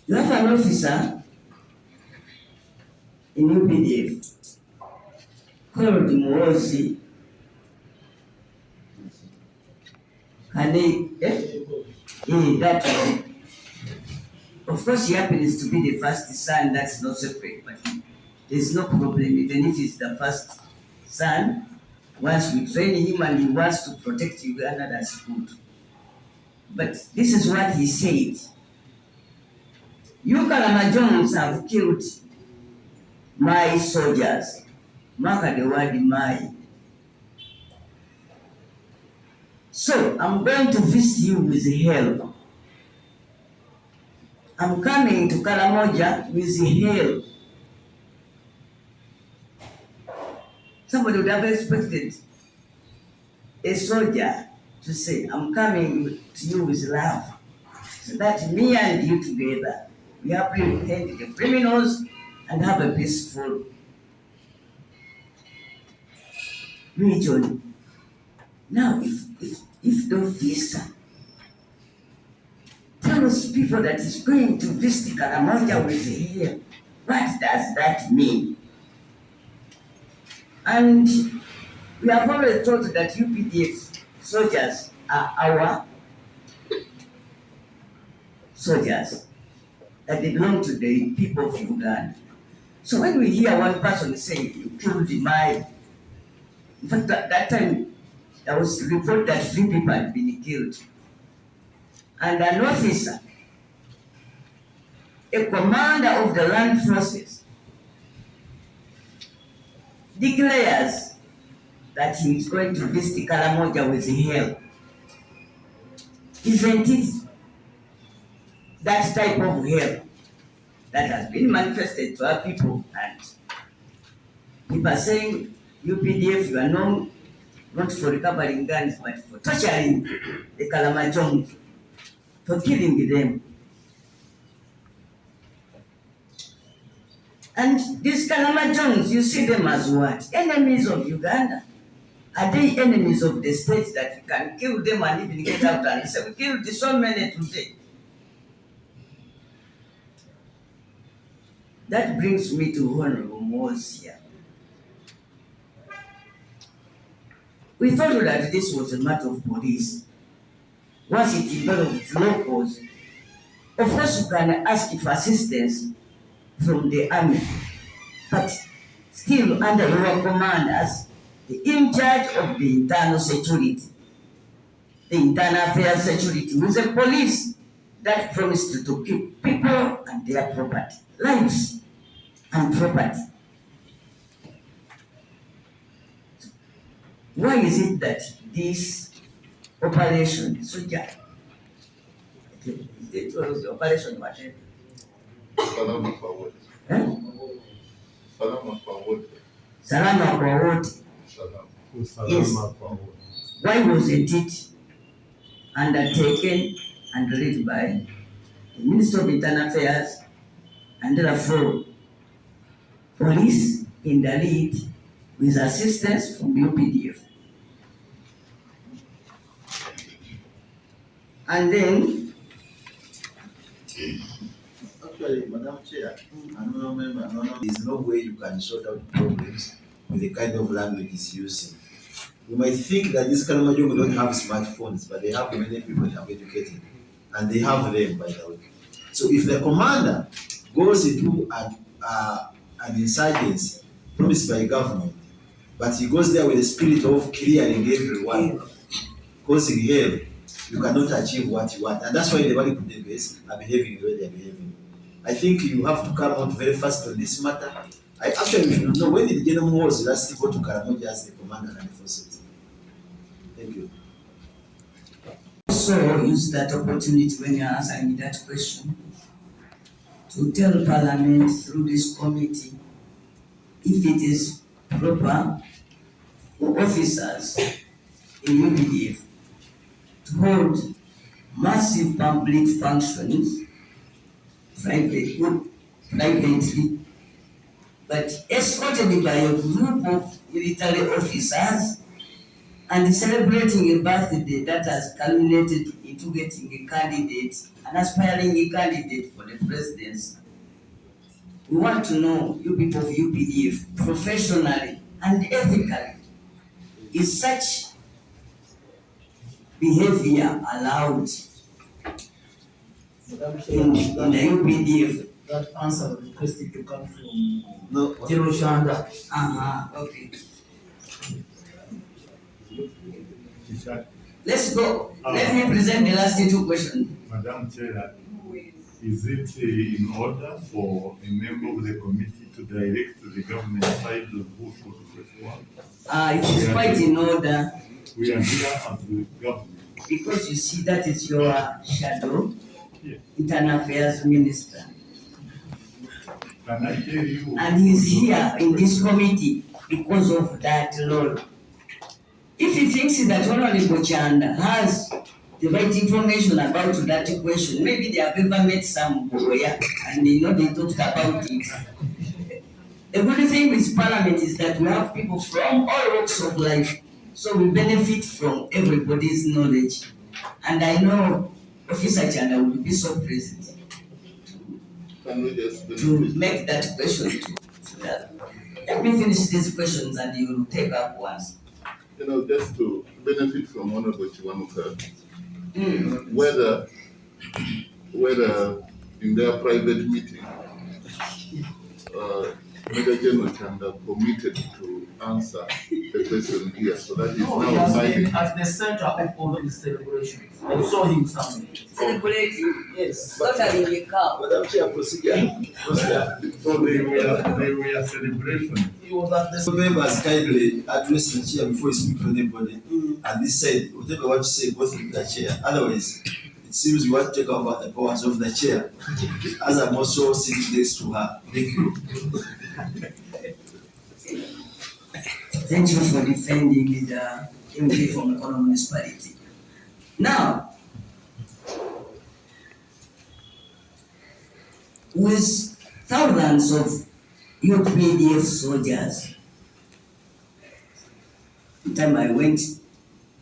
You have an officer in UPDF called Muhoozi. That of course he happens to be the first son, that's not separate, but there's no problem, even if he's the first son. Once we train him and he wants to protect Uganda, that's good. But this is what he said. You Kalamajongs have killed my soldiers. Mark the word my. So I'm going to visit you with hell. I'm coming to Karamoja with hell. Somebody would have expected a soldier to say, I'm coming to you with love. So that me and you together, we apprehend the criminals and have a peaceful region. Now, if the officer tells people that he's going to visit Karamoja with hell, what does that mean? And we have always thought that UPDF soldiers are our soldiers, that they belong to the people of Uganda. So when we hear one person saying, you killed my, in fact, that time there was a report that 3 people had been killed. And an officer, a commander of the land forces, declares that he is going to visit Karamoja with hell. Isn't it that type of hell that has been manifested to our people? And people are saying, UPDF, you are known not for recovering guns, but for torturing the Kalamajong, for killing them. And these Kalamajongs, you see them as what? Enemies of Uganda. Are they enemies of the state that we can kill them and even get out and say, we killed so many today? That brings me to Honorable Muhoozi. We thought that this was a matter of police. Once it developed locals, of course you can ask for assistance from the army, but still under your command as in charge of the internal security, the internal affairs security, with the police that promised to keep people and their property, lives and property. Why is it that this operation, Soja, it was the operation whatever? Salama kwa wote. Yes. Why wasn't it undertaken and led by the Minister of Internal Affairs and therefore police in the lead with assistance from UPDF? And then actually, Madam Chair, there's no way you can sort out problems with the kind of language he's using. You might think that this Kalamajong don't have smartphones, but they have many people that are educated, and they have them, by the way. So if the commander goes into an insurgency promised by government, but he goes there with the spirit of clearing everyone, causing hell, you cannot achieve what you want. And that's why the Valley Kudebes are behaving the way they are behaving. I think you have to come out very fast on this matter. I actually don't know when did General Muhoozi last go to Karamoja as the commander and the forces. Thank you. Also use that opportunity when you're answering that question to tell Parliament through this committee if it is proper for officers in UPDF to hold massive public functions privately, but escorted by a group of military officers and celebrating a birthday that has culminated into getting a candidate, an aspiring candidate for the presidency. We want to know, you people of UPDF, professionally and ethically, is such behavior allowed Madam in Chair, the UPDF? that answer requested to come from No. General Shanda. Okay. Teacher, Let's go. Let me present the last two questions. Madam Chair, is it in order for a member of the committee to direct the government side of who should perform? It is quite in order, We are here as the government. because you see that is your shadow, Yes. Internal Affairs Minister. Can I tell you? And he's here in this committee because of that law. If he thinks that Honorable Chanda has the right information about that question, maybe they have ever met somewhere and they know they talked about it. The good thing with Parliament is that we have people from all walks of life, so we benefit from everybody's knowledge. And I know Officer Chanda will be so pleased Can we just to make that question to that. Let me finish these questions and you will take up once. just to benefit from Honorable Chiwanuka, Mm. whether in their private meeting, Major General Chanda committed to answer the question here, so that is No, he now has binding. been at the center of all of the celebrations. I saw him somewhere. Celebrating, Yes. slaughtering a cow. Madam Chair, procedure. So they were celebration. He was at the So members kindly address the chair before you speak to anybody. And this side, whatever you want to say, go through the chair. Otherwise, it seems you want to take over the powers of the chair. As I'm also sitting next to her. Thank you. Thank you for defending the MP from Kono municipality. Now, with thousands of UPDF soldiers, the time I went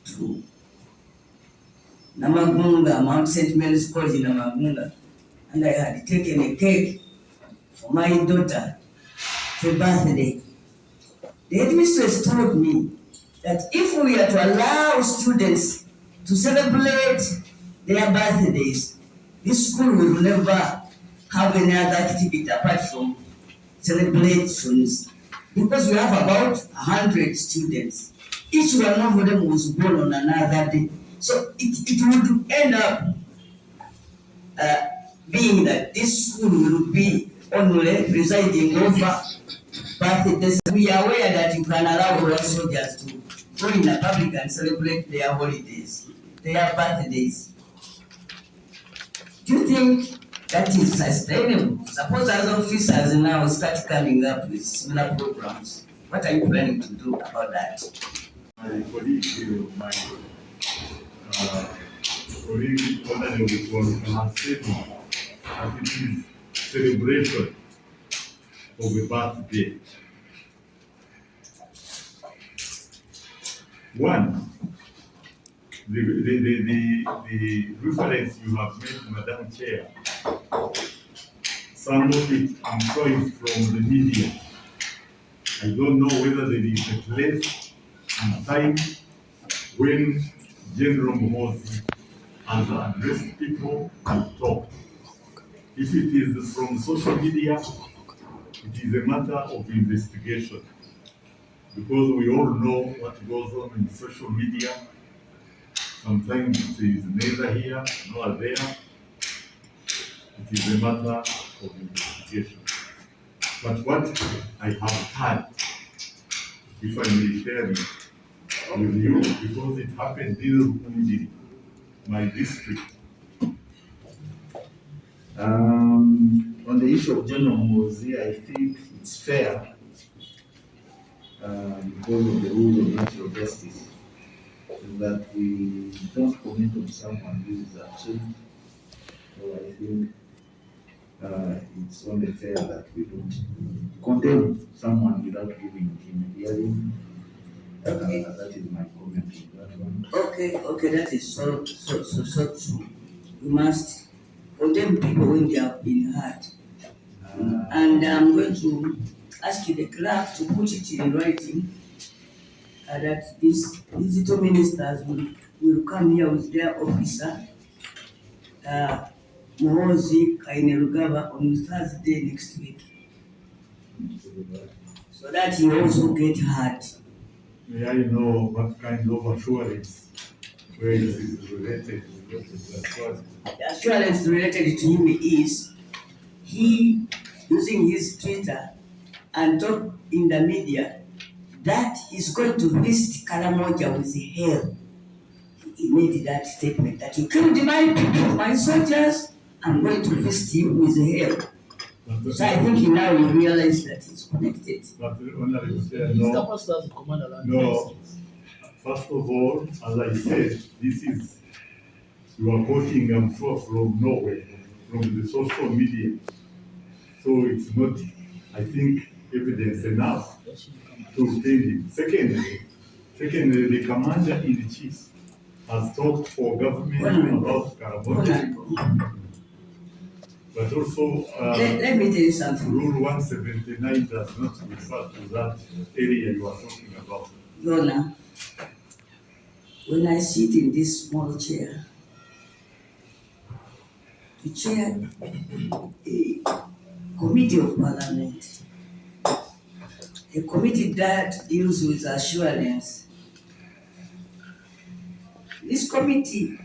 to Nambooze, Mount St. Mary's College in Nambooze, and I had taken a cake for my daughter for birthday. The headmistress told me that if we are to allow students to celebrate their birthdays, this school will never have any other activity apart from celebrations, because we have about 100 students. Each one of them was born on another day. So it would end up being that this school will be only presiding over birthdays. We are aware that you can allow our soldiers to go in the public and celebrate their holidays, their birthdays. Do you think that is sustainable? Suppose as officers now start coming up with similar programs. What are you planning to do about that? My colleague, colleague Honorable has said that it is celebration of a birthday. One, the reference you have made, Madam Chair, some of it I'm sure is from the media. I don't know whether there is a place and time when General Muhoozi has addressed people and talked. If it is from social media, it is a matter of investigation, because we all know what goes on in social media. Sometimes it is neither here nor there. It is a matter of investigation. But what I have had, if I may share it with you, because it happened in Muhoozi, my district. On the issue of General Muhoozi, I think it's fair because of the rules of natural justice that we don't comment on someone who is action. So I think it's only fair that we don't condemn someone without giving him a hearing Okay. That is my comment on that one. Okay, that is so true. We must condemn people when they have been hurt. And I'm going to ask you, the clerk, to put it in writing that these two ministers will come here with their officer, Muhoozi Kainerugaba, on Thursday next week, so that he also get hurt. May I know what kind of assurance where it is related to assurance? The assurance related to him is he using his Twitter and talk in the media that he's going to visit Karamoja with hell. He made that statement that you killed my people, my soldiers, I'm going to visit him with hell. So I think he now will realize that it's connected. But Honorable Chair, He's no, supposed to have the commander land. no. First of all, as I said, this is, you are quoting, I'm sure, from nowhere, from the social media. So it's not, I think, evidence enough to offend him. Secondly, the commander-in-chief has talked for government about Karamoja, but also Let me tell you something. Rule 179 does not refer to that area you are talking about. Lorna, when I sit in this small chair to chair a committee of parliament, a committee that deals with assurance, this committee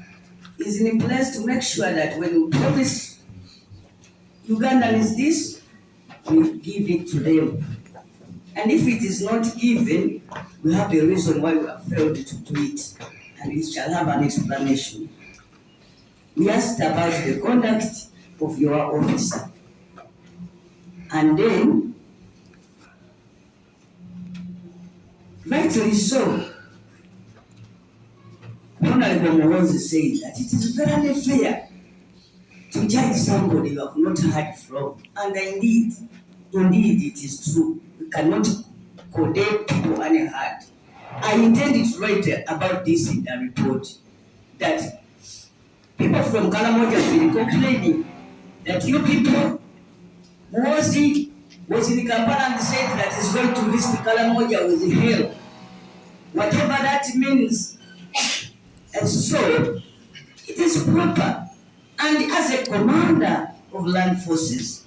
is in place to make sure that when we promise Ugandans this, we give it to them. And if it is not given, we have a reason why we have failed to do it, and we shall have an explanation. We asked about the conduct of your officer, and then, rightly so, Honorable Muhoozi said that it is very fair to judge somebody you have not heard from, and indeed it is true. We cannot condemn people unheard. I intended to write about this in the report, that people from Karamoja have been complaining that you people, Muhoozi was in Kampala and said that he's going to visit Karamoja with hell, whatever that means. And so, it is proper. And as a commander of land forces,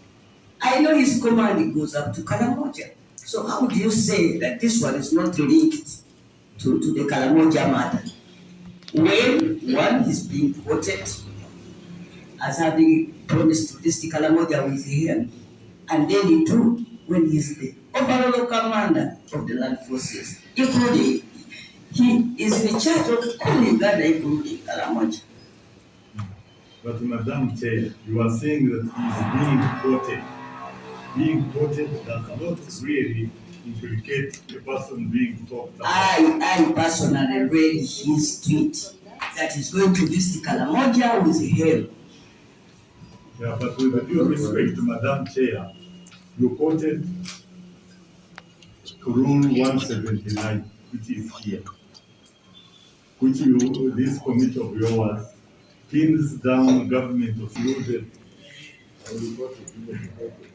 I know his command goes up to Karamoja. So how do you say that this one is not linked to the Karamoja matter? When one is being quoted as having promised to visit Karamoja with him, and then two, when he's the overall commander of the land forces, including he is in charge of all Uganda, including Karamoja. But Madam Chair, you are saying that he is being quoted. Being quoted does not really implicate the person being talked about. I personally read his tweet that he's going to visit Karamoja with him. Yeah, but with due respect to Madam Chair, you quoted Rule 179, which is here, which this committee of yours pins down government officials.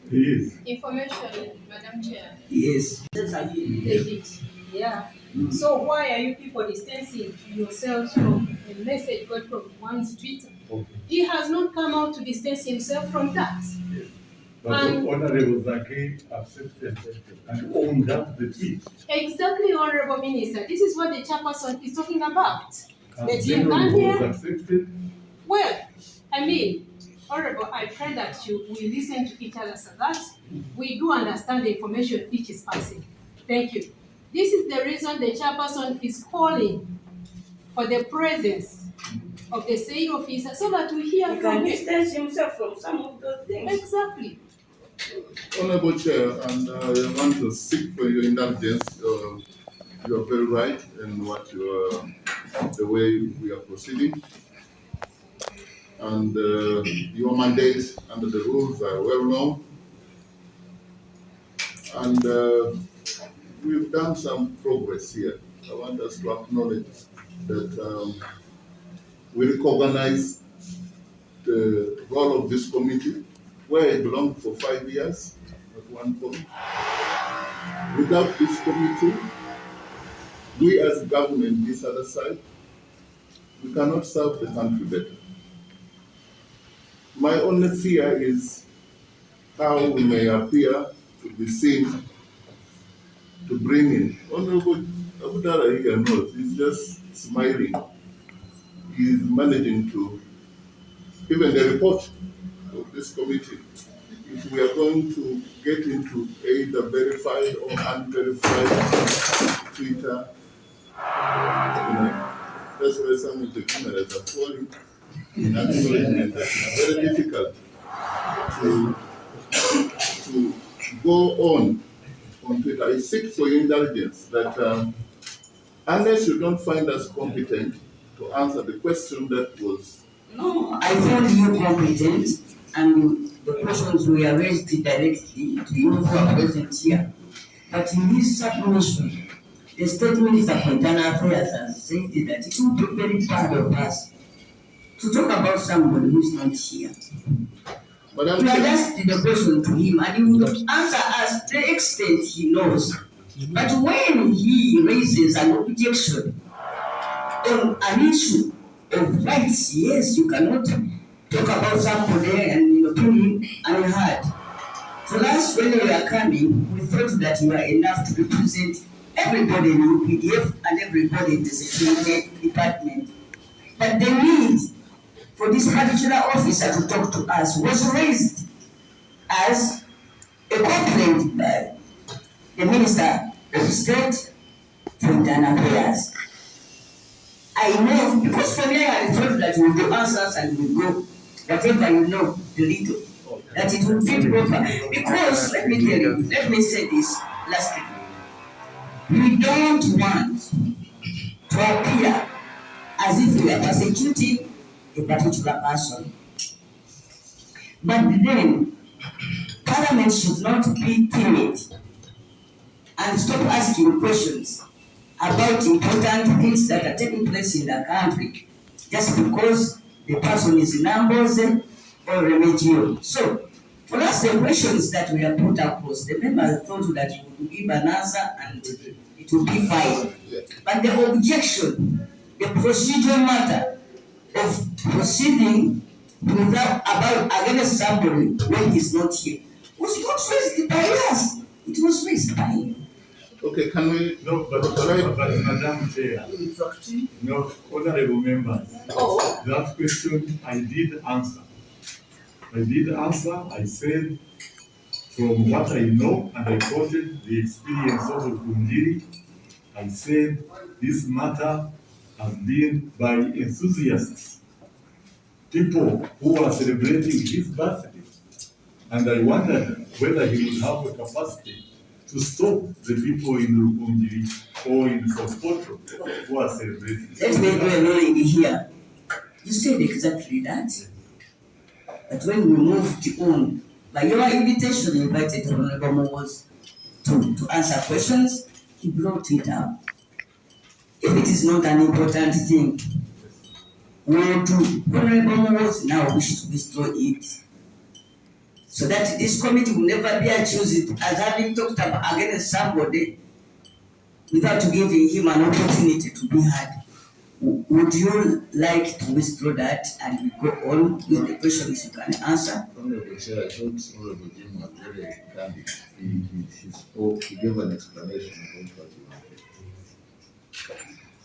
Yes. Information, Madam Chair. Yes. Yeah. So why are you people distancing yourselves from a message got from one's Twitter? Okay. He has not come out to distance himself from that. But the Honorable Zaki accepted and owned up the tweet. Exactly, Honorable Minister. This is what the chairperson is talking about. That you General come was here. accepted. Well, I mean, Honorable, I pray that we listen to each other so that we do understand the information each is passing. Thank you. This is the reason the chairperson is calling for the presence of the said officer so that we hear He from can him. distance himself from some of those things. Exactly. Honorable Chair, and I want to seek for your indulgence. You are very right in what you are, the way we are proceeding. And your mandate under the rules are well known. And we've done some progress here. I want us to acknowledge that we recognize the role of this committee, where it belonged for 5 years at one point. Without this committee, we as government, this other side, we cannot serve the country better. My only fear is how we may appear to be seen to bring in. Honorable Abudala here knows, he's just smiling. He's managing to, even the report of this committee, if we are going to get into either verified or unverified Twitter, that's where some of the cameras are falling. And actually, it's very difficult to go on Twitter. I seek for your indulgence that unless you don't find us competent to answer the question that was. No, I found you competent, and the questions were raised directly to you who are present here. But in this submission, the State Minister for Internal Affairs has said that it would be very bad of us to talk about somebody who's not here. Madam We had Chair, asked the question to him, and he would answer us to the extent he knows. But when he raises an objection on an issue of rights, yes, you cannot talk about somebody and put him unheard. For us, when we were coming, we thought that we were enough to represent everybody in UPDF and everybody in the security department. But the need for this particular officer to talk to us was raised as a complaint by the Minister of State for Internal Affairs. I know, because for me I thought that we do answers and we go, whatever you know, the little, that it will fit proper. Because, let me tell you, let me say this lastly. We don't want to appear as if we are persecuting a particular person. But then, Parliament should not be timid and stop asking questions about important things that are taking place in the country just because the person is Nambooze or Remigio. So, for us, the questions that we have put across, the members thought that you would give an answer and it would be fine. But the objection, the procedural matter of proceeding without about against somebody when he's not here was not raised by us. It was raised by him. okay, can we? No, but Madam Chair, no, honorable members, Oh, that question I did answer. I said, from what I know, and I quoted the experience of Kunjiri, I said, this matter has been by enthusiasts, people who are celebrating his birthday. And I wondered whether he would have the capacity to stop the people in Rukunjiri or in Sokoto who are celebrating. Let me do a ruling here. You said exactly that. But when we moved on, by your invitation, you invited Honorable Muhoozi to answer questions, he brought it up. If it is not an important thing, we will do. Honorable Muhoozi now wish to destroy it. So that this committee will never be accused as having talked about against somebody without giving him an opportunity to be heard. Would you like to withdraw that and we go on with the questions you can answer? Honorable Chair, I thought Honorable Jim was very candid. He spoke, he gave an explanation of what he wanted.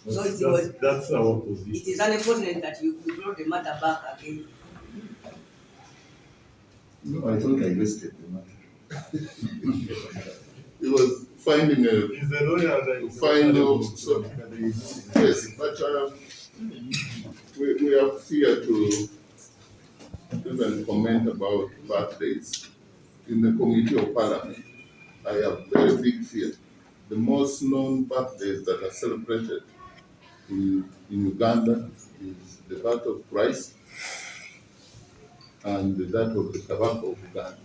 So That's our it position. is unfortunate that you brought the matter back again. No, I thought I listed the matter. It was finding a He's a lawyer that final, so, yes, but we are here to even comment about birthdays. In the Committee of Parliament, I have very big fear. The most known birthdays that are celebrated in Uganda is the birth of Christ and that of the tobacco of Uganda.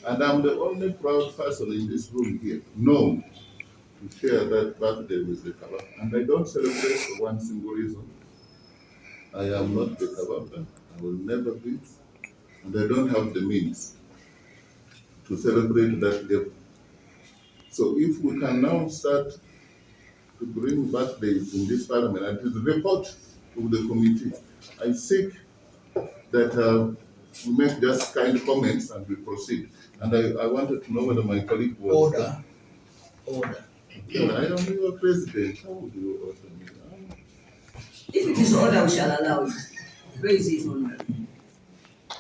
And I'm the only proud person in this room here, known to share that birthday with the Kaba. And I don't celebrate for one single reason. I am not the Kabaka. I will never be. And I don't have the means to celebrate that level. So if we can now start to bring birthdays in this parliament and to report to the committee, I seek that we make just kind comments and we proceed. And I wanted to know whether my colleague was... Order. Yeah, I am your president. How would you order me? If it is order, we shall allow it. Praise his honor.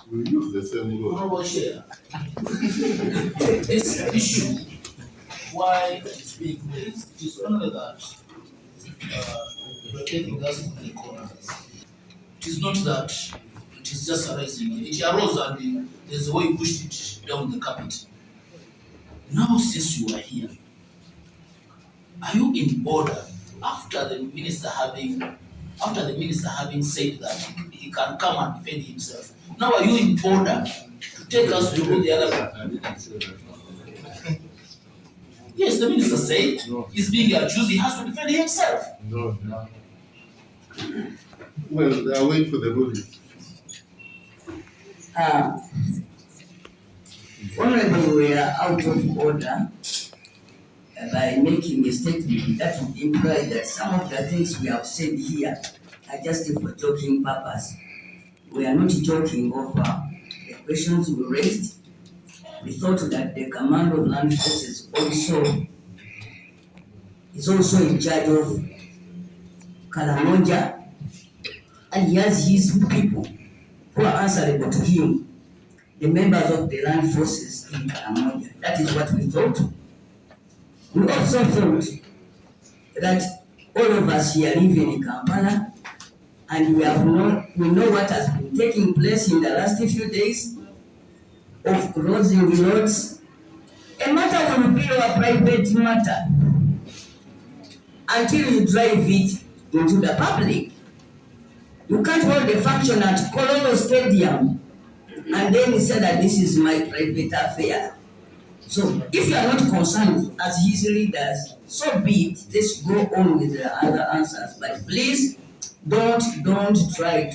We use the same word. Honorable Chair, this issue, why it's being raised, is only that we're taking us to the corners. It is not that it is just arising. It arose and there's a way you pushed it down the carpet. Now, since you are here, are you in order after the minister having said that he can come and defend himself? Now, are you in order to take us to the other? I didn't say that. Yes, the minister said he's being accused. He has to defend himself. No. Well, I wait for the ruling. Honorable, we are out of order by making a statement that would imply that some of the things we have said here are just for joking purpose. We are not joking over the questions we raised. We thought that the Command of Land Forces is also in charge of Karamoja, and he has his people who are answerable to him, the members of the land forces in Karamoja. That is what we thought. We also thought that all of us here live in Kampala, and we know what has been taking place in the last few days of closing roads. A matter will be a private matter until you drive it into the public. You can't hold a function at Colonel Stadium and then say that this is my private affair. So if you are not concerned as his leaders, so be it. Let's go on with the other answers. But please don't try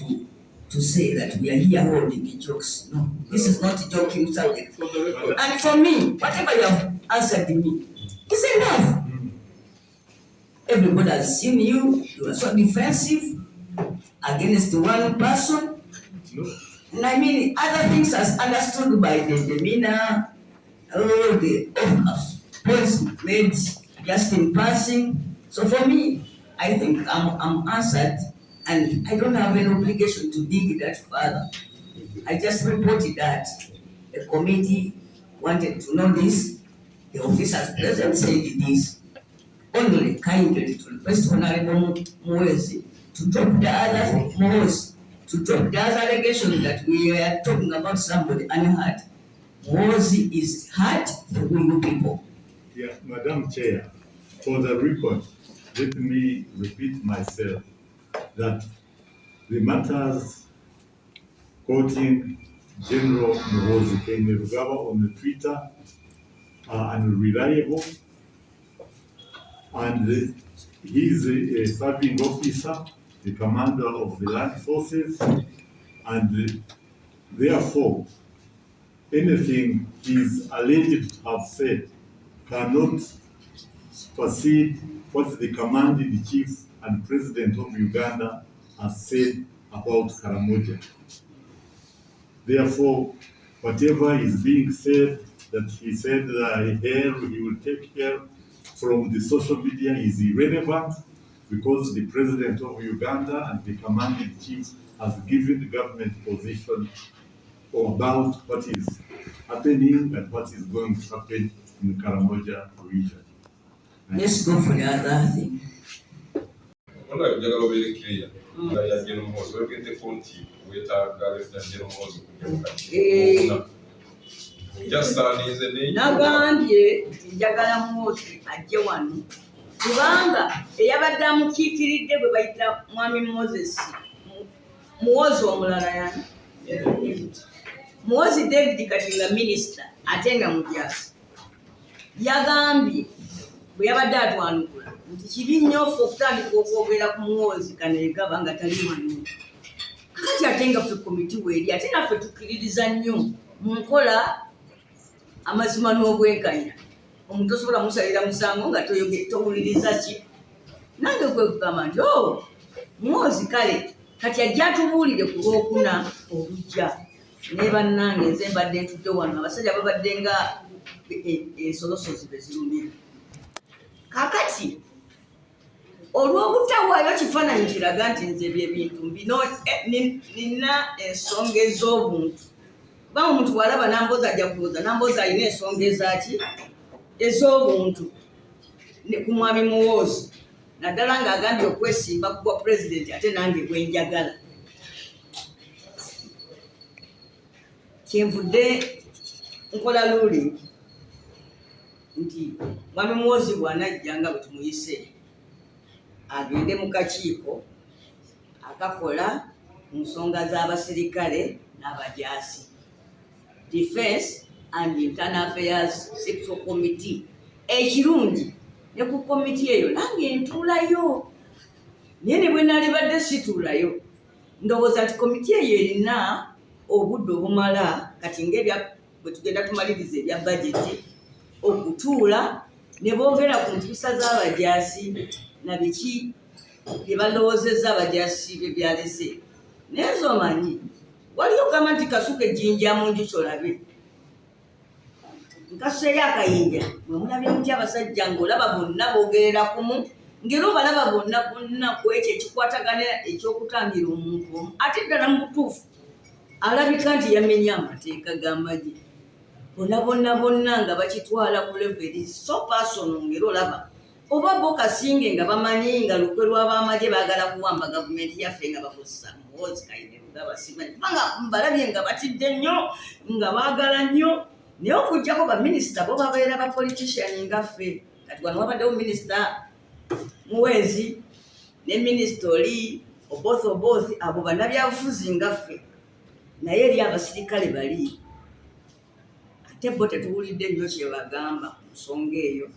to say that we are here holding the jokes. No, this is not a joking subject. And for me, whatever you have answered me is enough. Everybody has seen you. You are so defensive against one person. And I mean, other things as understood by the demeanor, all the points made just in passing. So for me, I think I'm answered, and I don't have an obligation to dig that further. I just reported that the committee wanted to know this. The officers present said this. Only kindly to request Honorable Muhoozi to drop the other Muhoozi, to drop the other allegation that we are talking about somebody unheard. Muhoozi is hard for you people. Yeah, Madam Chair, for the record, let me repeat myself that the matters quoting General Muhoozi Kainerugaba on the Twitter are unreliable, and he is a serving officer, the commander of the land forces, and therefore anything he is alleged to have said cannot supersede what the commanding chief and president of Uganda has said about Karamoja. Therefore, whatever is being said, that he said he will take care from the social media is irrelevant, because the president of Uganda and the commanding chief has given the government position about what is happening and what is going to happen in Karamoja region. Let's go for the other thing. Wala njagala obeere clear. Ya General Muhoozi, wegete konti weetaaga Lieutenant General Muhoozi kujja Nagambye njagala Muhoozi ajje wano kubanga eyabadde amukiikiridde bwe bayita mwami Moses Muhoozi omulala yani Muhoozi David kati nga minisita ate nga mujaasi yagambye bwe yabadde atwanukula nti kibi nnyo ffe okutandika okwogera ku Muhoozi Kaneegaba nga tali wano. Kakati ate nga ffe komiti weeri ate naffe tukkiririza nnyo mu nkola amazima n'obwenkanya. Omuntu osobola musalira musango nga towuliriza ki. Nange kwe kugamba nti Muhoozi kale kati ajja atubuulire ku Lwokuna olujja. Ne bannange nze mbadde ntudde wano abasajja babadde nga ensolosozi be zirumira. Kakati olw'obutawaayo kifaananyi kiraga nti nze byebintu bino nina ensonga ez'obuntu. Kubanga omuntu walaba Nambooze ajja kulowooza Nambooze alina ensonga ezaki ez'obuntu ku mwami Muhoozi. Naddala ng'agambye okwesimba ku bwa pulezidenti ate nange bwenjagala. Kyenvudde nkola luuling nti mwami Muhoozi bw'anajja nga bwe tumuyise agende mu kakiiko akakola ku nsonga z'abasirikale n'abajaasi, Defence and Internal Affairs Sector Committee. Ekirungi ne ku komiti eyo nange ntuulayo, naye ne bwe nalibadde situulayo ndowooza nti komiti eyo erina obudde obumala kati bwe tugenda tumaliriza ebya bajeti okutuula ne boogera ku ntuusa z'abajaasi na biki bye balowoozezza abajaasi bye byalese. Naye z'omanyi waliyo gamba nti kasuka ejjinja mu nju kyolabe. Nkasuseeyo akayinja mwe mulabye muti abasajja ng'olaba bonna boogerera kumu ng'era obalaba bonna ku ekyo ekikwatagana ekyokutangira omuntu omu ate ddala mu butuufu alabika nti yamenya amateeka g'amagye. Bonna nga bakitwala ku leveri so personal ng'era olaba oba bo Kasinge nga bamanyi nga lukwe lw'abamagye baagala kuwamba gavumenti yaffe nga bakozesa Muhoozi Kaneegaba basimanyi kubanga mbalabye nga batidde nnyo nga baagala nnyo. Naye okuggyako baminisita bo babeera bapolitician nga ffe. Kati wano wabaddewo minisita Muweezi ne minisita oli Oboth abo bannabyabufuzi nga ffe, naye eri abasirikale bali ate bo tetuwulidde nnyo kye bagamba ku nsonga eyo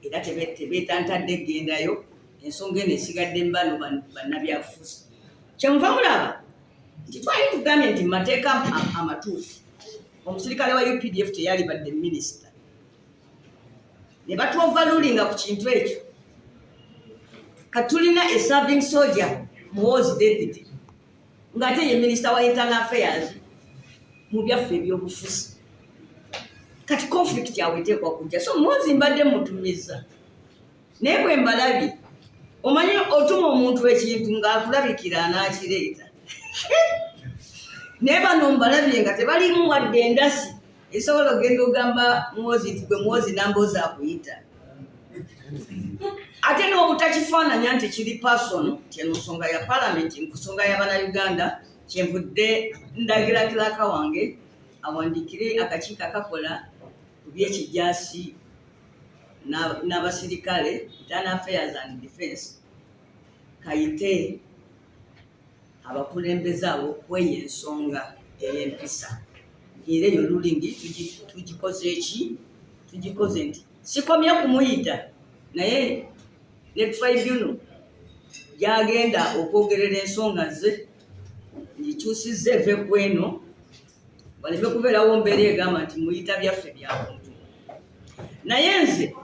era tebeetantadde gendayo. Ensonga eno esigadde mbano bannabyabufuzi. Kyenva mulaba nti twali tugambye nti mu mateeka amatuufu omusirikale wa UPDF teyali badde minisita. Ne batuovalulinga ku kintu ekyo. Katulina a serving soldier Muhoozi David ng'ate ye minisita wa Internal Affairs mu byaffe ebyobufuzi. Kati conflict yawe eteekwa kujja. So Muhoozi mbadde mutumiza. Naye bwe mbalabye omanyi otuma omuntu ekintu ng'akulabikira anaakireeta. Naye bano mbalabye nga tebalimu wadde endasi esobola ogenda ogamba Muhoozi nti gwe Muhoozi Nambooze akuyita. Ate n'obutakifaananya nti kiri personal kyeno nsonga ya Parliament ku nsonga y'Abannayuganda kyenvudde ndagira kiraka wange awandikire akakiiko akakola ku by'ekijaasi n'abasirikale Internal Affairs and Defence kayite abakulembeze abo kweyo ensonga ey'empisa. Era eyo lulingi tugikoze nti sikomye kumuyita naye ne tribunal gyagenda okwogerera ensonga ze ngikyusizza eve ku eno baleme kubeerawo mbeera egamba nti muyita byaffe bya muntu. Naye nze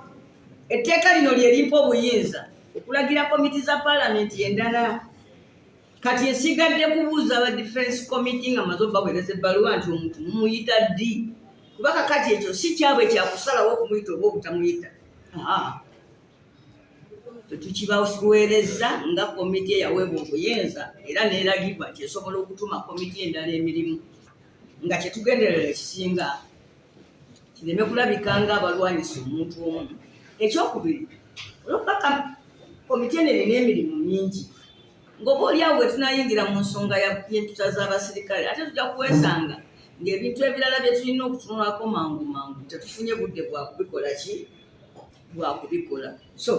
etteeka lino lye limpa obuyinza okulagira komiti za paalamenti endala. Kati esigadde kubuuza aba Defence Committee nga maze baweereza ebbaluwa nti omuntu mumuyita ddi kuba kakati ekyo si kyabwe kyakusalawo okumuyita oba obutamuyita. Tukibaweereza nga komiti eyaweebwa obuyinza era neeragibwa nti esobola okutuma komiti endala emirimu nga kyetugenderera ekisinga kireme kulabika nga abalwanyisa omuntu omu. Ekyokubiri olwokubaka komiti eno erina emirimu mingi ng'oba oliawo bwe tunayingira mu nsonga y'empisa z'abasirikale ate tujja kwesanga ng'ebintu ebirala bye tulina okutunulako mangu tetufunye budde bwa kubikola. So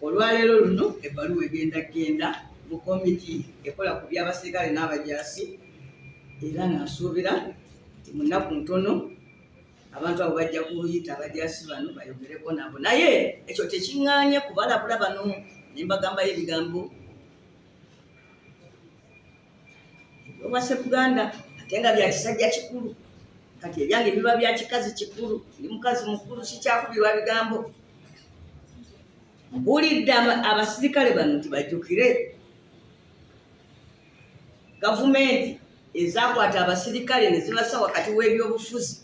olwaleero luno ebbaluwa egenda mu komiti ekola ku by'abasirikale n'abajaasi era nasuubira nti mu nnaku ntono abantu abo bajja kuyita abajasi bano bayogereko nabo, naye ekyo tekiŋŋaanye kubalabula bano ne mbagambayo ebigambo oba Ssekuganda ate nga bya kisajja kikulu, kati ebyange biba bya kikazi kikulu, ndi mukazi mukulu sikyakubirwa bigambo. Mpulidde abasirikale bano nti bajjukire gavumenti ezakwata abasirikale ne zibassa wakati w'ebyobufuzi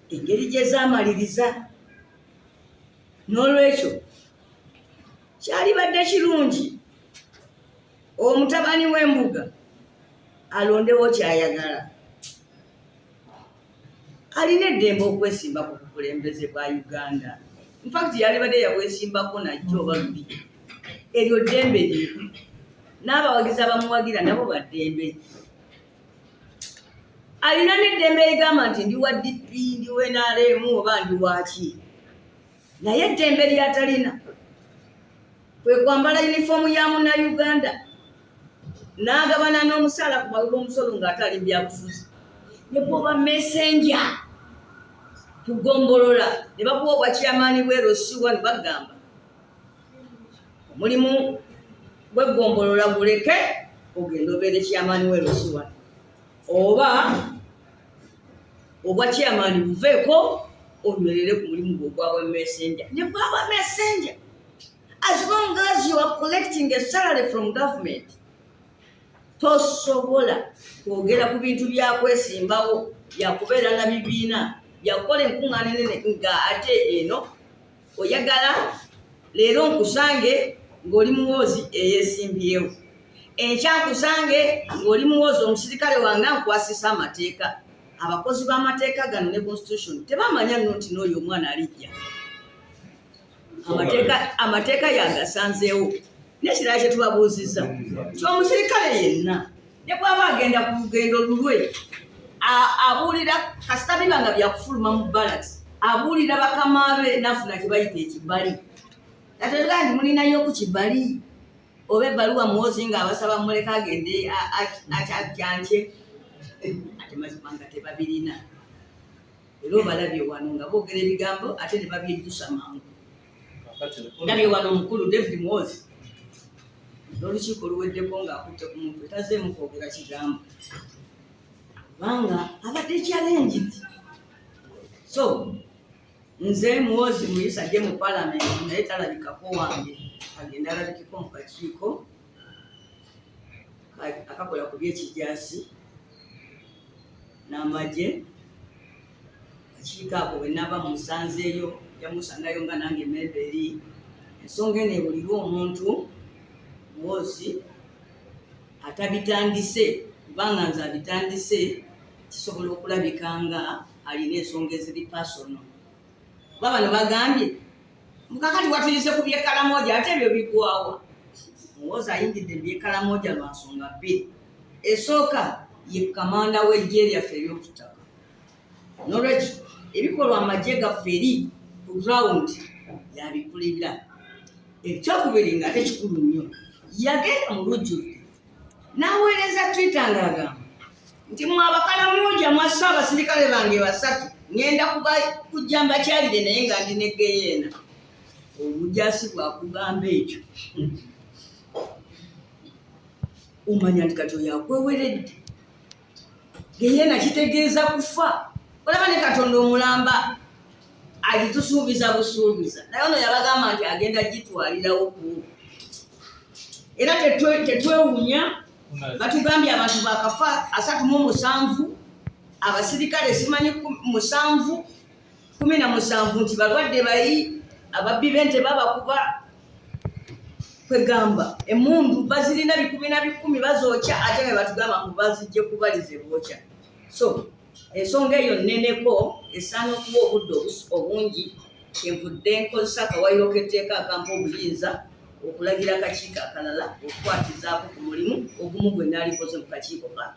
engeri gye zaamaliriza. N'olwekyo kyalibadde kirungi omutabani w'embuga alondewo kyayagala. Alina eddembe okwesimba ku bukulembeze bwa Uganda. In fact yalibadde yabwesimbako najjo oba luli. Eryo ddembe lye. N'abawagizi abamuwagira nabo baddembe. Alina n'eddembe ligamba nti ndi wa DP, ndi wa NRM oba ndi waki. Naye eddembe lyatalina kwe kwambala yunifoomu ya Munnayuganda n'agabana n'omusaala ku bawi b'omusolo ng'atali byabufuzi. Ne bw'oba messenger tugombolola ne bakuwa obwa chairman bw'erosiwa ne bagamba omulimu gw'eggombolola guleke ogenda obeere chairman w'erosiwa oba obwa chairman buveeko onywerere ku mulimu gwo ogwa messenger. Ne bw'aba messenger, as long as you are collecting a salary from government, tosobola kwogera ku bintu byakwesimbawo byakubeera na bibiina byakukola enkuŋŋaana enene nga ate eno oyagala leero nkusange ng'oli muwoozi eyeesimbyewo, enkya nkusange ng'oli muwoozi omusirikale wange nkwasisa amateeka. Abakozi b'amateeka gano ne constitution tebamanya nno nti n'oyo omwana alijja amateeka yagasanzeewo. N'ekirala kye tubabuuzizza nti omusirikale yenna ne bw'aba agenda ku lugendo lulwe abuulira kasita biba nga byakufuluma mu barracks, abuulira bakama be n'afuna kye bayita ekibbali. Atega nti mulinayo ku kibbali oba ebbaluwa Muhoozi ng'abasaba muleka agende akyajjanje ate mazima nga tebabirina. Era obalabye wano nga boogera ebigambo ate ne babyejjusa mangu. Ndabye wano omukulu David Muhoozi n'olukiiko luweddeko ng'akutte ku muntu etazeemu kwogera kigambo kubanga abadde challenged. So nze Muhoozi muyisa ajje mu palamenti naye talabikako wange, agenda alabikeko mu kakiiko akakola ku by'ekijaasi n'amagye. Kakiiko ako bwe naaba musanzeeyo jamusangayo nga nange mmembe eri. Ensonga eno ebulirwa omuntu Muhoozi atabitandise kubanga nze abitandise kisobola okulabika nga alina ensonga eziri personal. Kuba bano bagambye mukakati watuyise ku byekalamoja ate ebyo bigwawa. Muhoozi ayingidde byekalamoja lwa nsonga bbiri. Esooka ye kamanda w'eggye lyaffe ery'okutaka. N'olwekyo ebikolwa amagye gaffe eri ku ground yabikulira. Ekyokubiri nga ate kikulu nnyo, yagenda mu lujjudde n'aweereza Twitter ng'agamba nti mwe abakalamoja mwassa abasirikale bange 3 ngenda kujja mbakyalire naye nga ndi ne geyeena. Obujaasi bwakugamba ekyo omanya nti kati oyo akweweredde. Geyeena kitegeeza kufa. Olaba ne Katonda omulamba alitusuubiza busuubiza, naye ono yabagamba nti agenda gitwalirawo ku. Era tetwewunya batugambye abantu bakafa 37 abasirikale simanyi 17 nti balwadde bayi ababbi b'ente babakuba. Kwegamba emmundu bazirina 10 bazookya ate ne batugamba ngu bazijje kubalize bookya. So ensonga eyo nneneko esaana okuba obudde obungi envudde nkozesa akawayiro k'etteeka akampa obuyinza okulagira akakiiko akalala okukwatizaako ku mulimu ogumu gwe naalikoze mu kakiiko ka